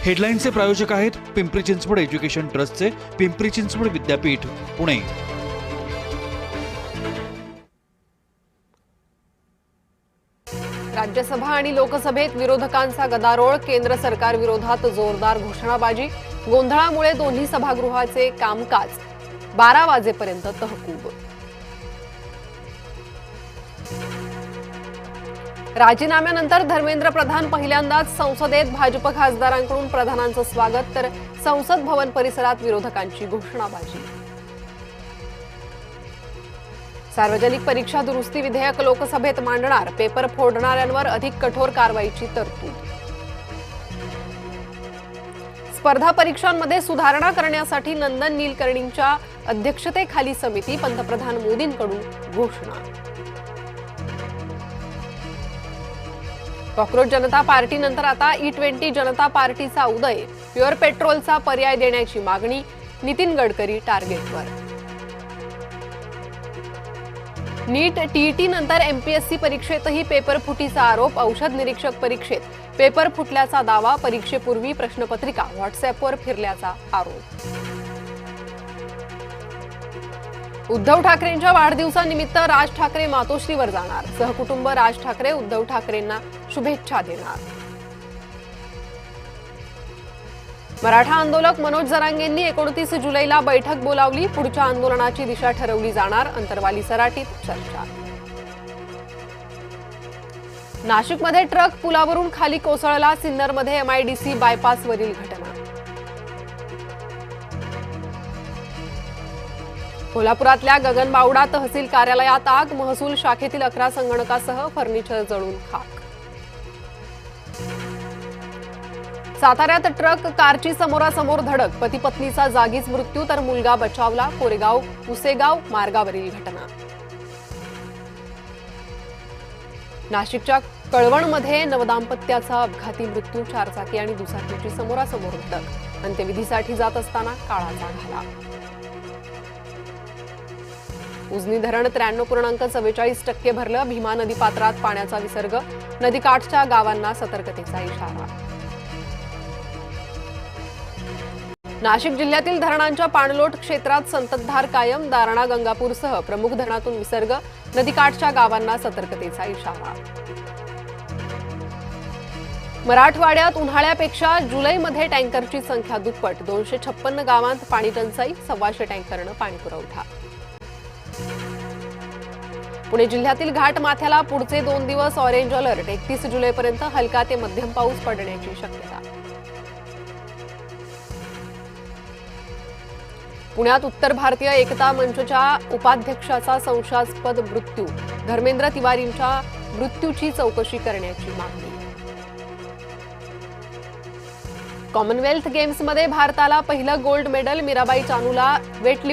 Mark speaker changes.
Speaker 1: हेडलाईनचे प्रायोजक आहेत पिंपरी चिंचवड एज्युकेशन ट्रस्टचे पिंपरी चिंचवड विद्यापीठ पुणे।
Speaker 2: राज्यसभा आणि लोकसभेत विरोधकांचा गदारोळ, केंद्र सरकार विरोधात जोरदार घोषणाबाजी, गोंधळामुळे दोन्ही सभागृहाचे कामकाज 12 वाजेपर्यंत तहकूब। राजीनाम्यानंतर धर्मेंद्र प्रधान पहिल्यांदाच संसदेत, भाजप खासदारांकडून प्रधानांचं स्वागत तर संसद भवन परिसरात विरोधकांची घोषणाबाजी। सार्वजनिक परीक्षा दुरुस्ती विधेयक लोकसभेत मांडणार, पेपर फोडणाऱ्यांवर अधिक कठोर कारवाईची तरतूद। स्पर्धा परीक्षांमध्ये सुधारणा करण्यासाठी नंदन नीलकर्णींच्या अध्यक्षतेखाली समिती, पंतप्रधान मोदींकडून घोषणा। कॉकरोच जनता पार्टीनंतर आता E20 जनता पार्टीचा उदय, प्युअर पेट्रोलचा पर्याय देण्याची मागणी, नितीन गडकरी टार्गेटवर। नीट टीईटी नंतर एमपीएससी परीक्षेतही पेपर फुटीचा आरोप, औषध निरीक्षक परीक्षेत पेपर फुटल्याचा दावा, परीक्षेपूर्वी प्रश्नपत्रिका व्हॉट्सअॅपवर फिरल्याचा आरोप। उद्धव ठाकरेंच्या वाढदिवसानिमित्त राज ठाकरे मातोश्रीवर जाणार, सहकुटुंब राज ठाकरे उद्धव ठाकरेंना शुभेच्छा देणार। मराठा आंदोलक मनोज जरांगेंनी 29 जुलैला बैठक बोलावली, पुढच्या आंदोलनाची दिशा ठरवली जाणार, अंतरवाली सराटीत चर्चा। नाशिकमध्ये ट्रक पुलावरून खाली कोसळला, सिन्नरमध्ये MIDC बायपासवरील घटना। कोल्हापुरातल्या गगनबावडा तहसील कार्यालयात आग, महसूल शाखेतील 11 संगणकासह फर्निचर जळून खाक। साताऱ्यात ट्रक कारची समोरासमोर धडक, पती पत्नीचा जागीच मृत्यू तर मुलगा बचावला, कोरेगाव पुसेगाव मार्गावरील घटना। नाशिकच्या कळवणमध्ये नवदाम्पत्याचा अपघाती मृत्यू, चारचाकी आणि दुचाकीची समोरासमोर धडक, अंत्यविधीसाठी जात असताना काळाचा घाला। उजनी धरण 93.44% भरलं, भीमा नदी पात्रात पाण्याचा विसर्ग, नदीकाठच्या गावांना सतर्कतेचा इशारा। नाशिक जिल्ह्यातील धरणांच्या पाणलोट क्षेत्रात संततधार कायम, दारणा गंगापूरसह प्रमुख धरणातून विसर्ग, नदीकाठच्या गावांना सतर्कतेचा इशारा। मराठवाड्यात उन्हाळ्यापेक्षा जुलैमध्ये टँकरची संख्या दुप्पट, 256 गावांत पाणी टंचाई, 125 टँकरनं पाणी पुरवठा। पुणे जिल्ह्यातील घाटमाथ्याला पुढचे 2 दिवस ऑरेंज अलर्ट, 31 जुलैपर्यंत हलका ते मध्यम पाऊस पडण्याची शक्यता। पुण्यात उत्तर भारतीय एकता मंचच्या उपाध्यक्षाचा संशयास्पद मृत्यू, धर्मेंद्र तिवारींच्या मृत्यूची चौकशी करण्याची मागणी। कॉमनवेल्थ गेम्समध्ये भारताला पहिलं गोल्ड मेडल, मीराबाई चानूला वेट